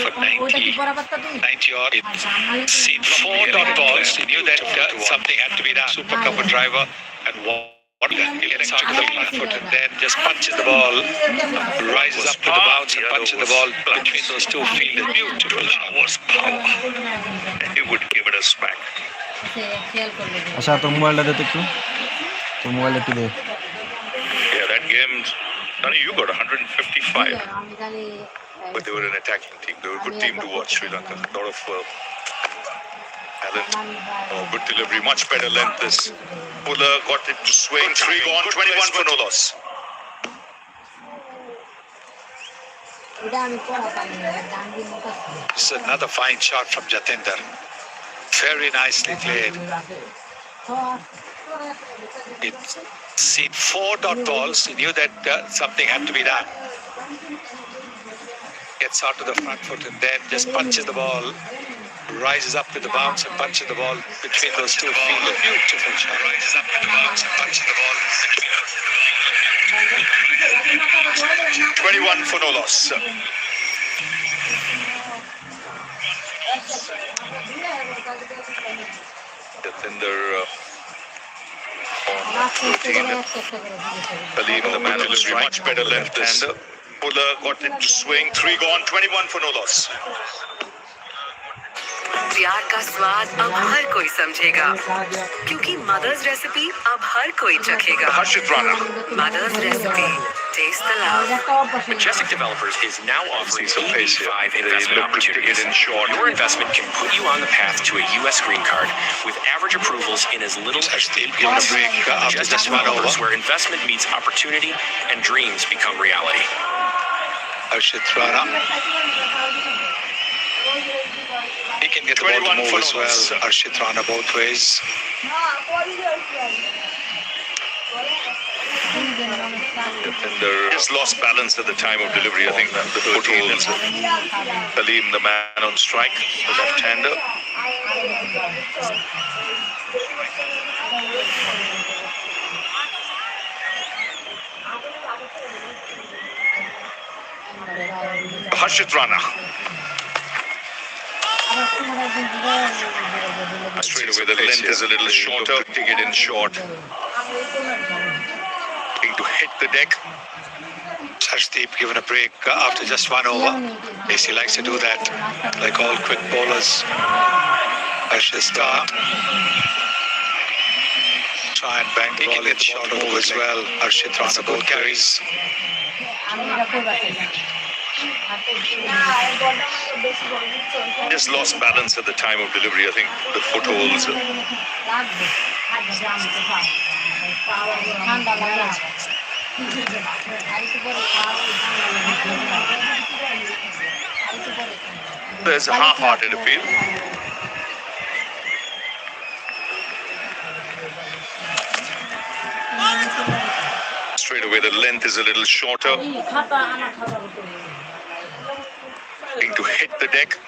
for 90 odd. It seen 4 dot balls. He knew that something had to be done. Super cover driver and what he gets onto the front foot and then just punches the ball, rises up to the bounce and punches the ball between those two fielders. Beautiful shot. Was power. He would give it a smack. আচ্ছা তোর মোবাইলটা দে তো একটু তোর মোবাইলটা একটু দে Yeah, that game, Nani, you got 155. But they were an attacking team. They were a good team to watch, Sri Lanka. A lot of talent. Oh, good delivery. Much better length. This puller got it to swing. 3 gone, 21 for no loss. This is another fine shot from Jatinder. Very nicely played. It's seen 4 dot balls. He knew that something had to be done. Gets onto the front foot and then just punches the ball, rises up with the bounce and punches the ball between those two fielders. Beautiful shot. Rises up with the bounce and punches the ball. 21 for no loss. Jatinder on 14. Khalid, the man will be much better left-hander. Puller got it to swing. 3 gone, 21 for no loss. प्यार का स्वाद अब हर कोई समझेगा क्योंकि mother's recipe अब हर कोई चखेगा Harshit Rana. Mother's recipe taste the love Majestic Developers is now offering Some pace here. 5 They investment look to get opportunities. in short. Your investment can put you on the path to a U.S. green card with average approvals in as little as 8 given a months. break after Majestic just 1 over. Developers, where investment meets opportunity and dreams become reality. Harshit Rana. He can get the ball to 21 move for as no well. loss. Harshit Rana both ways. Jatinder just lost balance at the time of delivery. I think the footholds. Khalid, the man on strike, the left-hander. Harshit Rana. Straight away, the length is a little shorter. Take it in short. Looking to hit the deck. Harshdeep given a break after just 1 over. Yes, he likes to do that, like all quick bowlers. Harshit Star. Try and bang the ball in short over as well. Harshit Rana both carries. Just lost balance at the time of delivery. I think the footholds. There's a half-hearted appeal. Straight away, the length is a little shorter. Looking to hit the deck.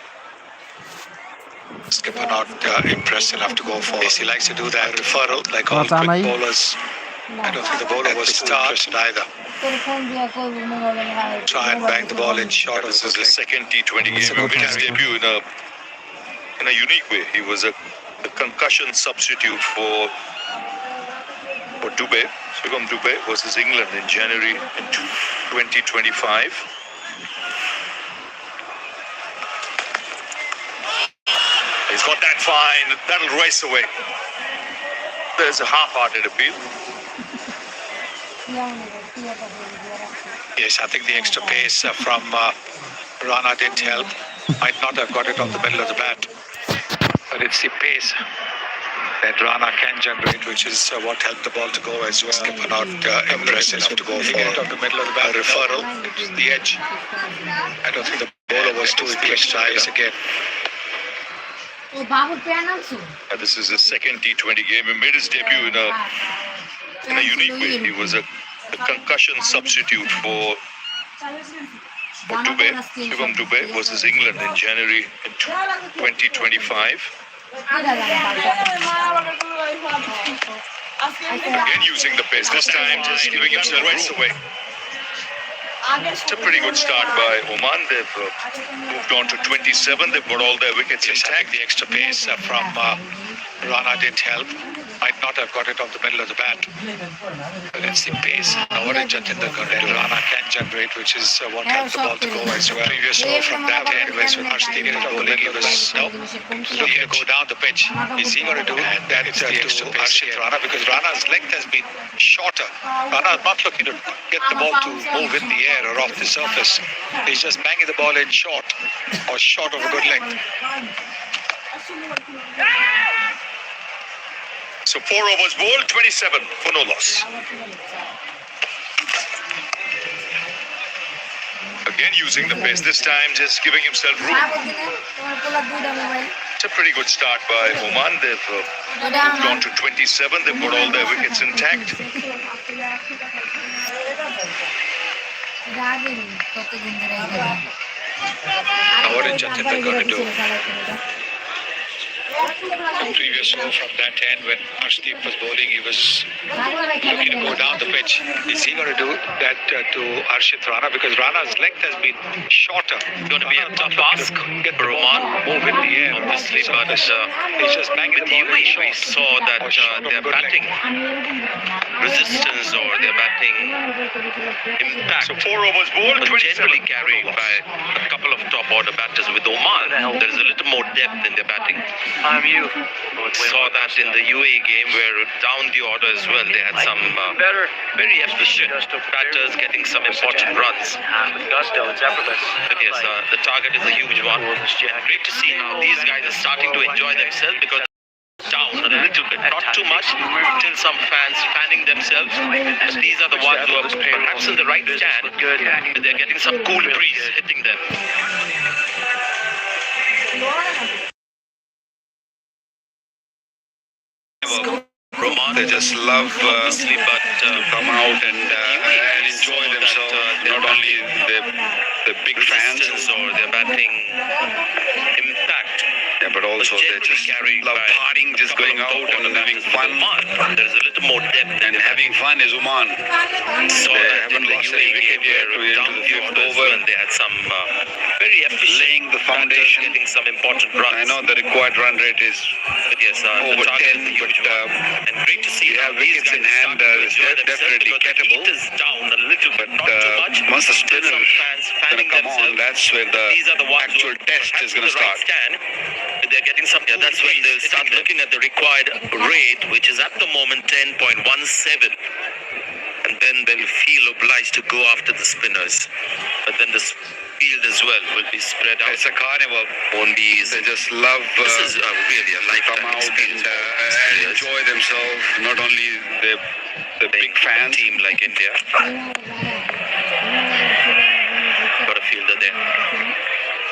Skipper not impressed enough to go for. Yes, he likes to do that referral, like all quick bowlers. I don't think the bowler was too interested either. Try and bang the ball in short. This is the second T20 game. He made his debut in a unique way. He was a concussion substitute for Dubey. Shubham Dubey versus England in January in 2025. He's got that fine. That'll race away. There's a half-hearted appeal. Yes, I think the extra pace from Rana didn't help. Might not have got it off the middle of the bat. But it's the pace that Rana can generate, which is what helped the ball to go as well. Skipper not impressed enough to go for it off the middle of the bat. Referral to the edge. I don't think the bowler was too impressed either. Again. This is his second T20 game. He made his debut in a unique way. He was a concussion substitute for Dubey. Shubham Dubey versus England in January in 2025. Again using the pace. This time just giving himself race away. It's a pretty good start by Oman. They've moved on to 27. They've got all their wickets Yes, I intact. think the extra pace from Rana didn't help. Might not have got it off the middle of the bat. But it's the pace. Now what did Jatinder got that Rana can generate, which is what helped the ball to go as well. Previous over from that end, where Harshdeep was bowling, he was looking to go down the pitch. Is he going to do that to Harshit Rana? Because Rana's length has been shorter. Rana is not looking to get the ball to move in the air or off the surface. He's just banging the ball in short or short of a good length. So 4 overs bowled, 27 for no loss. Again using the pace, this time just giving himself room. It's a pretty good start by Oman. They've moved on to 27. They've got all their wickets intact. Now what is Jatinder going to do? Previous over from that end, when Harshdeep was bowling, he was looking to go down the pitch. Is he going to do that to Harshit Rana? Because Rana's length has been shorter. Going to be a tough ask Get for the ball Oman, to move in the air, obviously, but he's just banging with the ball in UAE, we short. saw that or short of their good length. batting resistance or their batting impact So 4 overs bowled, was 27 generally carried by a couple of top order batters. With Oman, there is a little more depth in their batting. Saw that in the UAE game where down the order as well, they had some very efficient batters getting some important runs. But yes, the target is a huge one. Great to see how these guys are starting to enjoy themselves because down a little bit, not too much, still some fans fanning themselves. But these are the ones who are perhaps in the right stand, but they're getting some cool breeze hitting them. Roman, They just love obviously, but to come out and enjoy themselves. Not only the big fans, resistance or their batting impact, yeah, but also they generally just carried love by partying, just a couple going of out total and having fun. Oman, there is a little more depth And having fun is Oman. saw They that in haven't the lost UAE any wicket game yet. where We're down into the the order fifth as well, over. they had some very efficient Laying the batters foundation. getting some important runs. I know the required run rate is But yes, the over target 10, is a huge but, one. And great to see we how have these wickets guys in are hand, starting to it's enjoy themselves definitely because the gettable. heat is down a little bit, not too much. once the Still spinner some fans is fanning going to come on, themselves. that's where the These are the ones actual who are test perhaps is in going to the right start. stand, but they're getting some. Yeah, that's when they'll start looking at the required rate, which is at the moment 10.17. And then they'll feel obliged to go after the spinners. But then the field as well will be spread out. It's a carnival. On these. They just love This is really a come lifetime out experience and for these players. enjoy themselves. Not only the big fans. Team like India. Got a fielder there.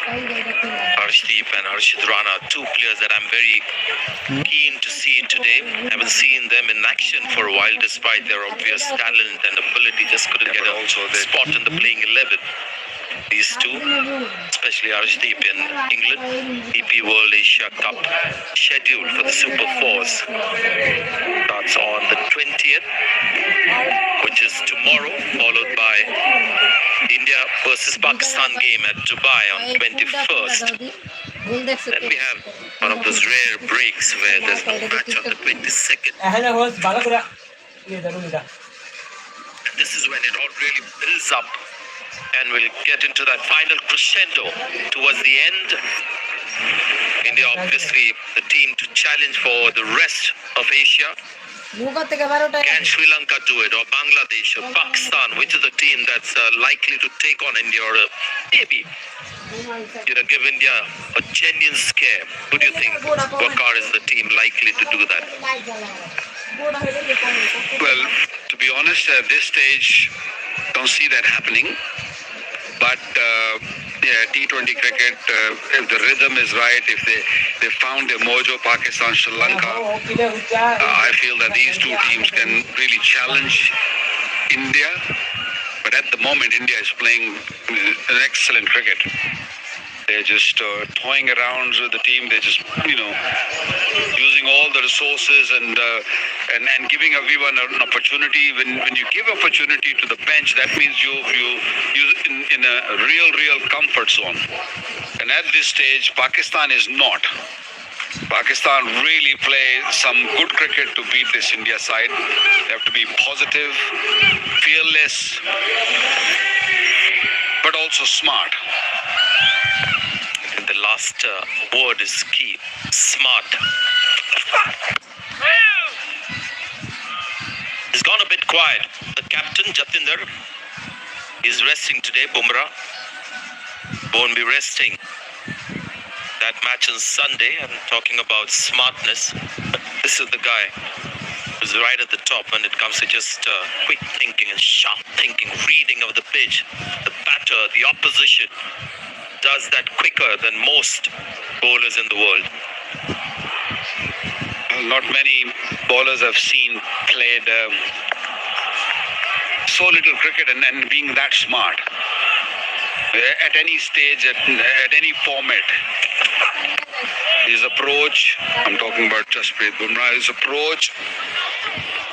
Harshdeep and Harshit Rana, two players that I'm very keen to see today. Haven't seen them in action for a while, despite their obvious talent and ability. Just couldn't get but a also they- spot in the playing 11. These two, especially Harshdeep in England, EP World Asia Cup scheduled for the Super Fours. Starts on the 20th, which is tomorrow, followed by India versus Pakistan game at Dubai on 21st. Then we have one of those rare breaks where there's no match on the 22nd. And this is when it all really builds up and we'll get into that final crescendo towards the end. India obviously the team to challenge for the rest of Asia. Can Sri Lanka do it, or Bangladesh, or Pakistan? Which is the team that's likely to take on India, or maybe give India a genuine scare? Who do you think, Wakar, is the team likely to do that? Well, to be honest, at this stage, don't see that happening. But yeah, T20 cricket, if the rhythm is right, if they found their mojo, Pakistan, Sri Lanka, I feel that these two teams can really challenge India. But at the moment, India is playing an excellent cricket. They're just toying around with the team. They're just, using all the resources and giving everyone an opportunity. When you give opportunity to the bench, that means you in a real comfort zone. And at this stage, Pakistan is not. Pakistan really play some good cricket to beat this India side. They have to be positive, fearless, but also smart. And the last word is key. Smart. He's gone a bit quiet. The captain, Jatinder, is resting today. Bumrah won't be resting. That match on Sunday, I'm talking about smartness. But this is the guy who's right at the top when it comes to just quick thinking and sharp thinking, reading of the pitch. The batter, the opposition, does that quicker than most bowlers in the world. Not many bowlers I've seen played so little cricket and being that smart. At any stage, at any format. His approach, I'm talking about Jasprit Bumrah, his approach,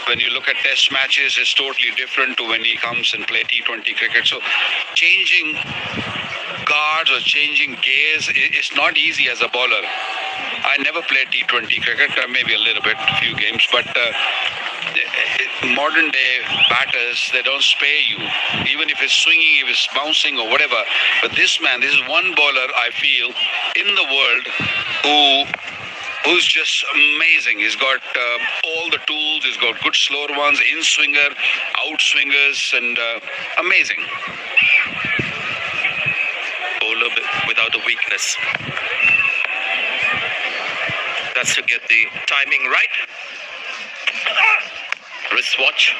when you look at test matches, is totally different to when he comes and play T20 cricket. So changing guards or changing gears is not easy as a bowler. I never played T20 cricket, maybe a little bit, a few games, but modern day batters, they don't spare you. Even if it's swinging, if it's bouncing or whatever. But this man, this is one bowler I feel in the world who's just amazing. He's got all the tools, he's got good slower ones, in-swinger, out-swingers, and amazing. Bowler without a weakness. That's to get the timing right. Wristwatch.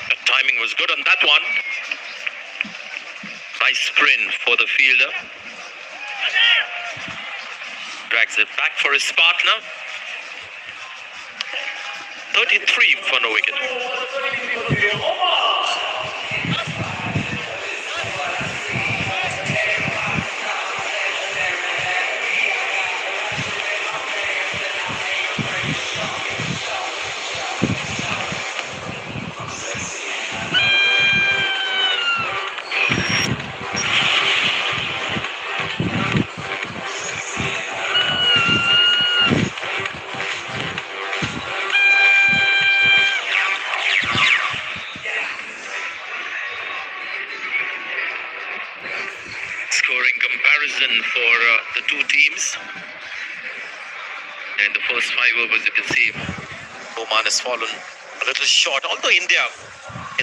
The timing was good on that one. Nice sprint for the fielder. Drags it back for his partner. 33 for no wicket. Scoring comparison for the two teams. In the first 5 overs, you can see Oman has fallen a little short. Although India,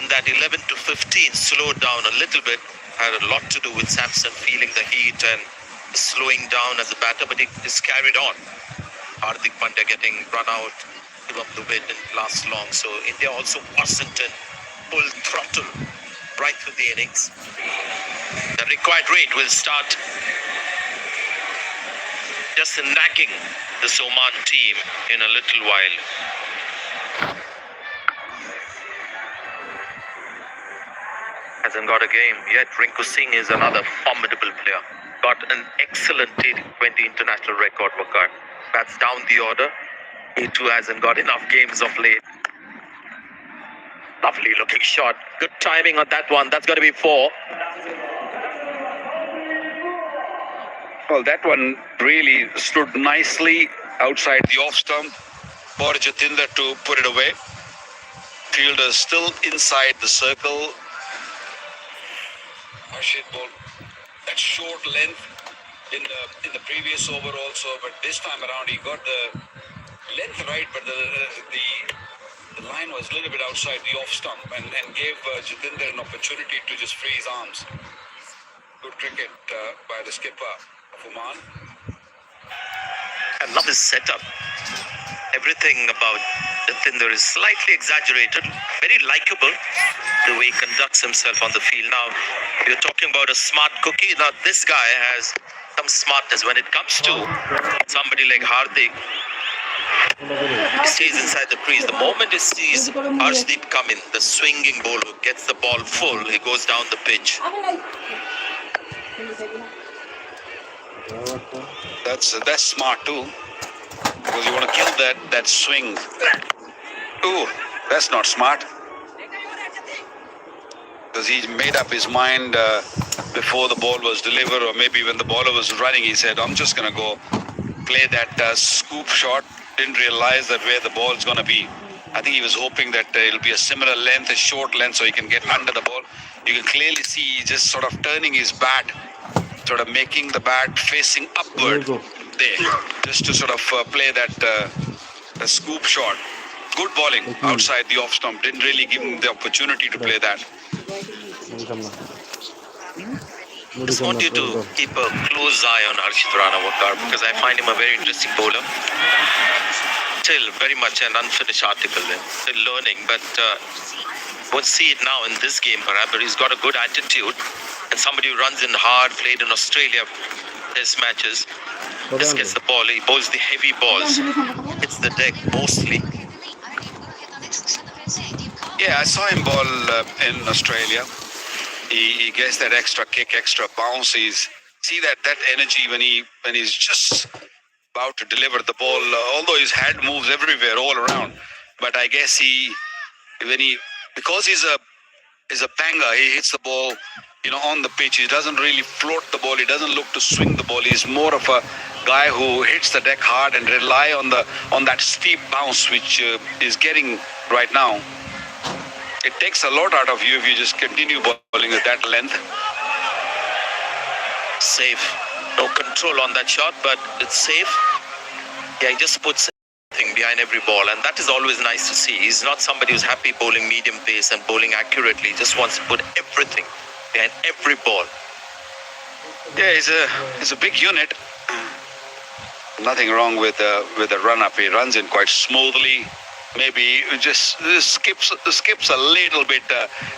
in that 11 to 15, slowed down a little bit. Had a lot to do with Samson feeling the heat and slowing down as a batter, but it is carried on. Hardik Pandya getting run out, give up the win, didn't last long. So India also wasn't in full throttle right through the innings. The required rate will start just nagging the Oman team in a little while. Hasn't got a game yet. Rinku Singh is another formidable player. Got an excellent T20 international record, Wakar. Bats down the order. He too hasn't got enough games of late. Lovely looking shot. Good timing on that one. That's got to be 4. Well, that one really stood nicely outside the off stump for Jatinder to put it away. Fielder still inside the circle. Rashid ball that short length in the previous over also, but this time around he got the length right, but the line was a little bit outside the off stump and gave Jatinder an opportunity to just free his arms. Good cricket by the skipper of Oman. I love his setup. Everything about Jatinder is slightly exaggerated, very likable, the way he conducts himself on the field. Now, you're talking about a smart cookie. Now, this guy has some smartness when it comes to somebody like Hardik. He stays inside the crease. The moment he sees Arshdeep come in, the swinging bowler gets the ball full, he goes down the pitch. That's smart too, because you want to kill that swing. Ooh, that's not smart. Because he made up his mind before the ball was delivered, or maybe when the baller was running, he said, I'm just going to go play that scoop shot. Didn't realize that where the ball is going to be. I think he was hoping that it'll be a similar length, a short length, so he can get under the ball. You can clearly see he's just sort of turning his bat, sort of making the bat facing upward there, just to sort of play that scoop shot. Good bowling outside the off stump. Didn't really give him the opportunity to play that. Just want you to keep a close eye on Harshit Rana Wakar, because I find him a very interesting bowler. Still very much an unfinished article there. Still learning, but we'll see it now in this game perhaps. But he's got a good attitude, and somebody who runs in hard, played in Australia test matches, just gets the ball. He bowls the heavy balls. Hits the deck mostly. Yeah, I saw him bowl in Australia. He gets that extra kick, extra bounce. See that energy when he's just about to deliver the ball. Although his head moves everywhere, all around, but I guess because he's a banger, he hits the ball, on the pitch. He doesn't really float the ball. He doesn't look to swing the ball. He's more of a guy who hits the deck hard and rely on that steep bounce which is getting right now. It takes a lot out of you if you just continue bowling at that length. Safe. No control on that shot, but it's safe. Yeah, he just puts everything behind every ball, and that is always nice to see. He's not somebody who's happy bowling medium pace and bowling accurately. He just wants to put everything behind every ball. Yeah, he's a big unit. Nothing wrong with the run-up. He runs in quite smoothly. Maybe just skips a little bit,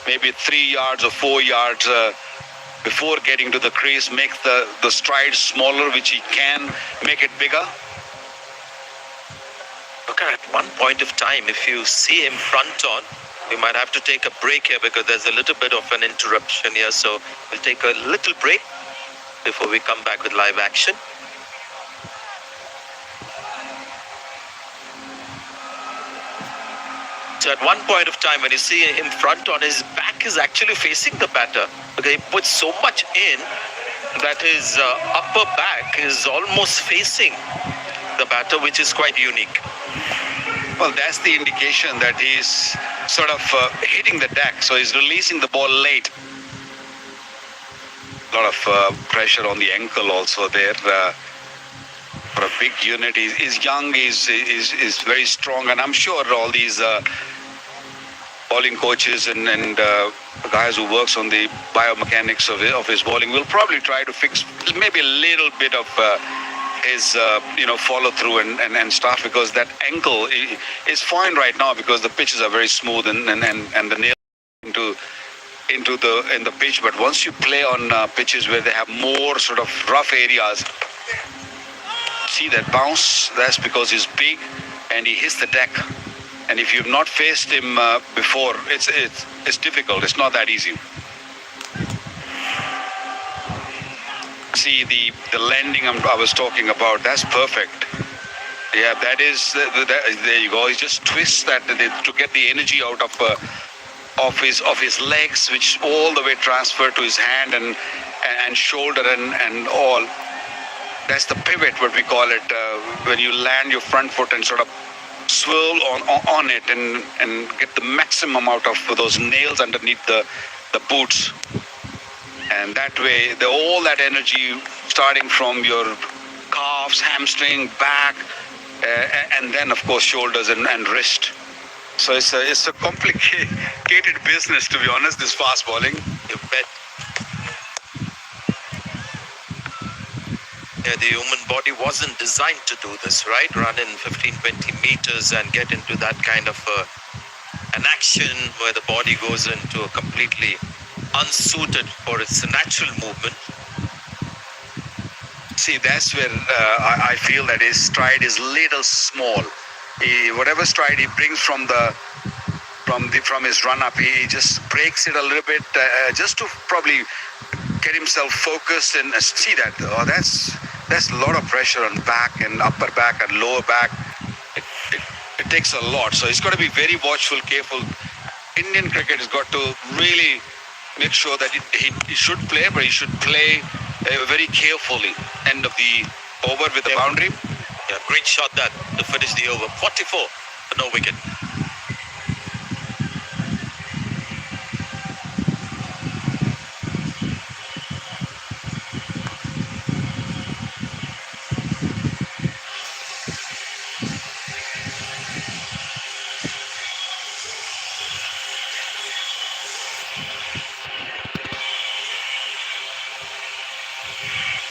maybe 3 yards or 4 yards before getting to the crease. Make the stride smaller, which he can make it bigger. Look, at one point of time, if you see him front on, we might have to take a break here because there's a little bit of an interruption here. So we'll take a little break before we come back with live action. So at one point of time, when you see him front on, his back is actually facing the batter, because he puts so much in that his upper back is almost facing the batter, which is quite unique. Well, that's the indication that he's sort of hitting the deck, so he's releasing the ball late. A lot of pressure on the ankle also there. For a big unit, he's young, he's very strong, and I'm sure all these bowling coaches and guys who works on the biomechanics of his bowling will probably try to fix maybe a little bit of his follow through and stuff, because that ankle is fine right now because the pitches are very smooth and the nail in the pitch. But once you play on pitches where they have more sort of rough areas, see that bounce, that's because he's big and he hits the deck. And if you've not faced him before, it's difficult. It's not that easy. See the landing I was talking about, that's perfect. Yeah, that is, there you go. He just twists that to get the energy out of his legs, which all the way transfer to his hand and shoulder and all. That's the pivot, what we call it, when you land your front foot and sort of swirl on it and get the maximum out of those nails underneath the boots. And that way, all that energy starting from your calves, hamstring, back, and then of course shoulders and wrist. So it's a complicated business, to be honest, this fast bowling. You bet. Yeah, the human body wasn't designed to do this, right? Run in 15-20 meters and get into that kind of an action where the body goes into a completely unsuited for its natural movement. See, that's where I feel that his stride is little small. Whatever stride he brings from his run up, he just breaks it a little bit, just to probably get himself focused and see that. Oh, that's a lot of pressure on back and upper back and lower back. It takes a lot. So he's got to be very watchful, careful. Indian cricket has got to really make sure that he should play, but he should play very carefully. End of the over with the boundary. Yeah, great shot that to finish the over. 44 for no wicket.